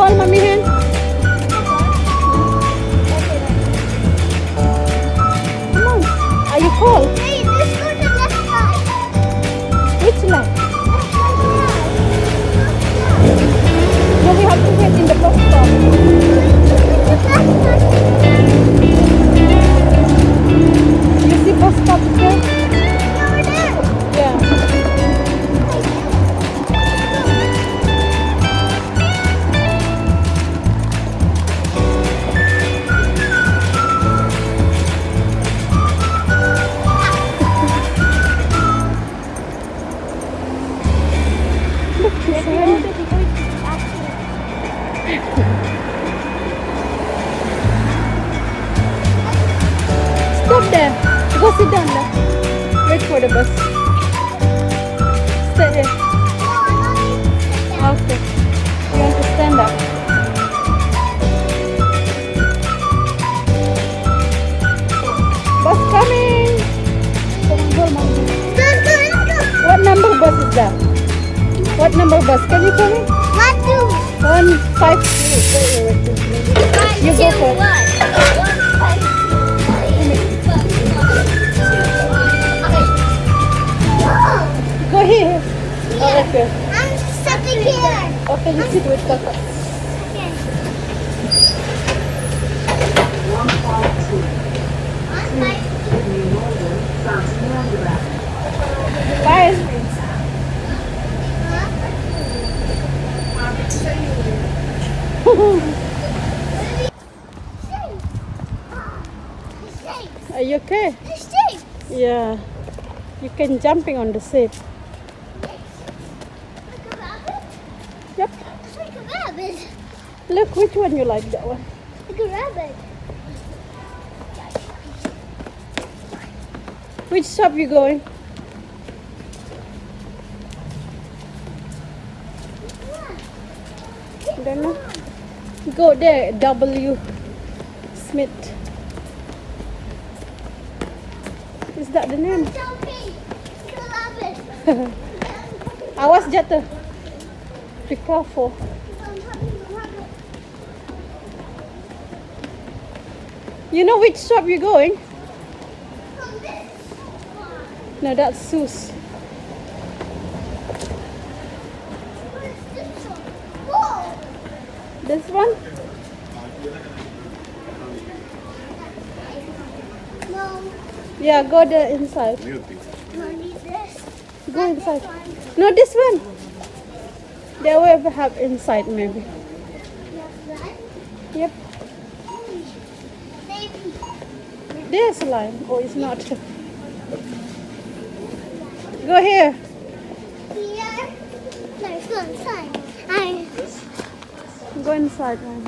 hold mommy hand? Come on. Are you cold? Hey, let's go to left side. Which line? Left No, we have to wait in the bus stop. You see bus stop there? Yeah. Look, she's running. Stop there. Go sit down there. Wait for the bus. Stay there. Okay. You want to stand up? Bus coming. Come on, go, Mom. What number bus is that? What number bus? Can you tell me? 152. You go first. Go here. Oh, okay. I'm sitting here. Okay, you sit with Papa. Bye. Are you okay? Yeah. You can jumping on the seat. Yep. It's like a rabbit. Look, which one you like, that one? Like a rabbit. Which shop you going? Don't know. Go there, W. Smith. Is that the name? Jumping. Like a rabbit. Awas jatuh. Be careful. You know which shop you going? No, that's Seuss. This one? No, Yeah, go there inside. no, need this. Go inside. No, this one. They will have inside maybe. Yep. Baby. There's slime. Oh, it's not. Go here. Here. Let's go inside. I. Go inside, man.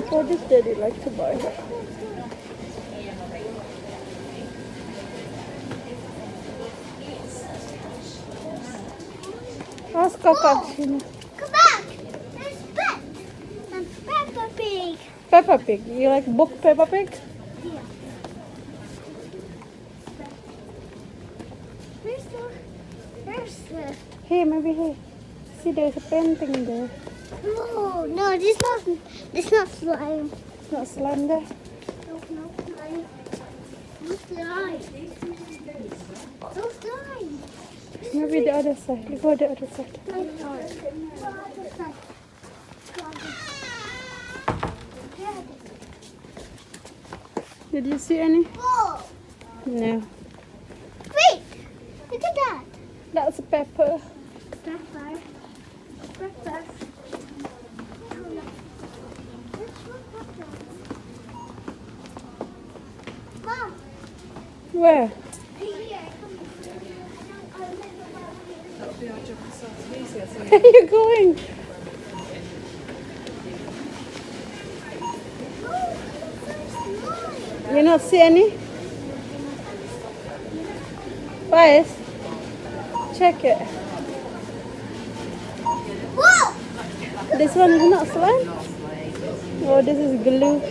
What does Daddy like to buy? Ask Kaka. Come back. There's pet. And Peppa Pig. Peppa Pig. You like book Peppa Pig? Yeah. Where's the? Here, maybe here. See, there's a painting there. Oh no, this not slime. It's not slime there. No slime. No slime. No slime. Maybe the other side. You go the other side. Did you see any? Whoa! No. Wait! Look at that. That's a pepper. Pepper. Pepper. Mom. Where? Here. Where are you going? You not see any? Guys, check it. Whoa! This one is not slime? Oh, this is glue.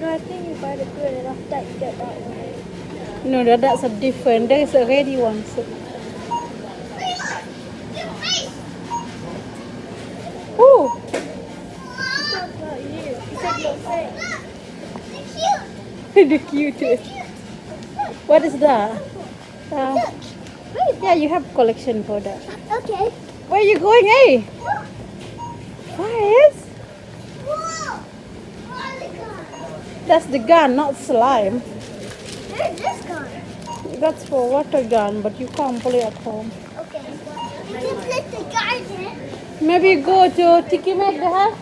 No, I think you buy the good enough that you get that one. No, that's a different. There is a ready one. So. Your face! Oh, The cute. What is that? Yeah, you have collection for that. Okay. Where you going, eh? Faiz? Whoa! Oh, the gun. That's the gun, not slime. Where's this gun? That's for water gun, but you can't play at home. Okay. You can play the garden. Maybe go to Tiki Mac, they have?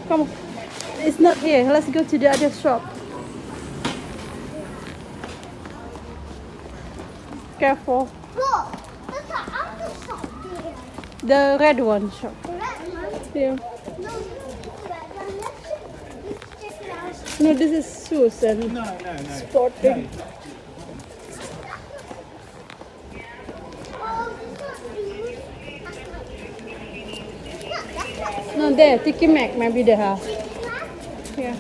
Come on. It's not here. Let's go to the other shop. Careful. Whoa! That's an other shop there. The red one shop. The red one? Yeah. No, the red one. Let's check it out. No, this is shoes and sporting. Oh, this one is. That's not No, there. Tiki Mac, maybe they have. Yeah.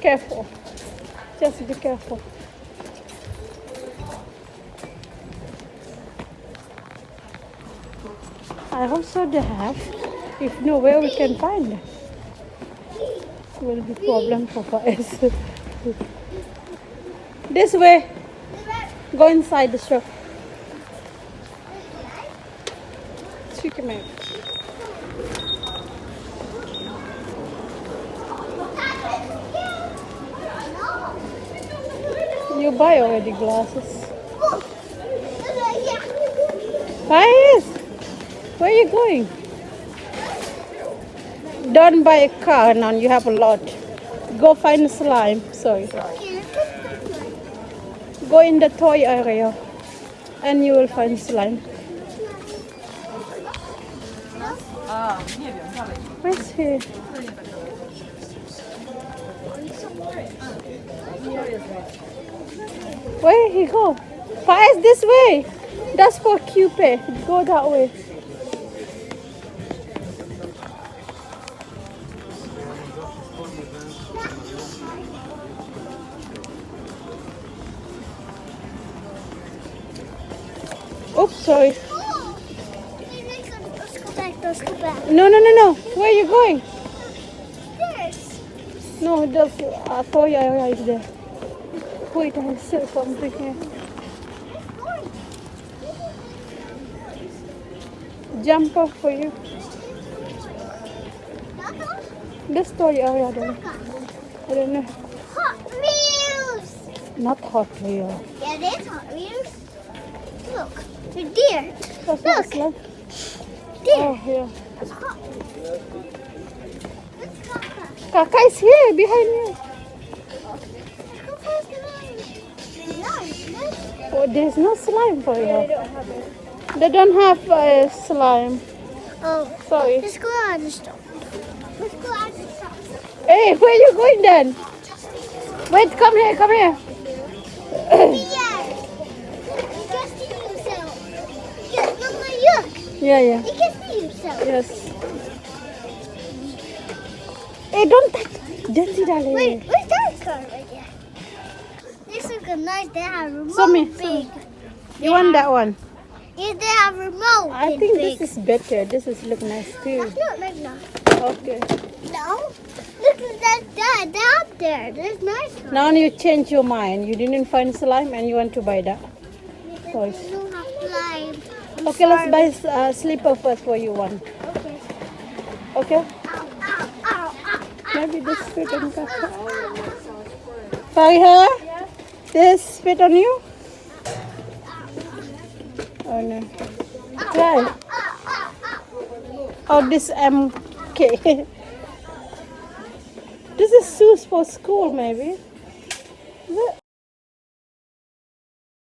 Careful. Just be careful. I hope so they have. If no, where we can find them? Will be problem for us. This way. Go inside the shop. Chicken man. You buy already glasses. Faiz, where are you going? Don't buy a car now, you have a lot. Go find slime. Sorry. Go in the toy area and you will find slime. Where's he? Where he go? Faiz, this way. That's for Cupid. Go that way. Oops, sorry. Let's go back. No. Where are you going? This. No, the toy area is there. Wait, I see something here. Jumper for you. This toy area, I don't know. Hot Wheels. Not Hot Wheels. Yeah, it is Hot Wheels. Look, the deer. That's Look. slime. Deer. Oh, yeah. It's hot. Let's go first. Kaka is here, behind you. Let's go first. No, Oh, there's no slime for they you. don't have it. They don't have slime. Oh, Sorry. let's go out of the store. Let's go out of the store. Hey, where you going then? Wait, come here, come here. Yes. You can see yourself. Yes, Mama, look. Yeah. You can see yourself. Yes. Hey, don't touch. Don't see that. Wait, where's that car right there? This is a nice. They have remote Show me, big. You want that one? Yeah, they have remote. I big, think big. this is better. This is look nice too. That's not like that. Okay. No. Look at that. Out there. There's nice one. Now you change your mind. You didn't find slime and you want to buy that. Toys. You don't have slime. Okay, let's buy slipper first for you one. Okay. Okay? Ow, ow, ow, ow. Maybe this fit on Kaka. Ow. Fariha? This fit on you? Oh no. Try. Oh, this MK. This is shoes for school, maybe. Is it?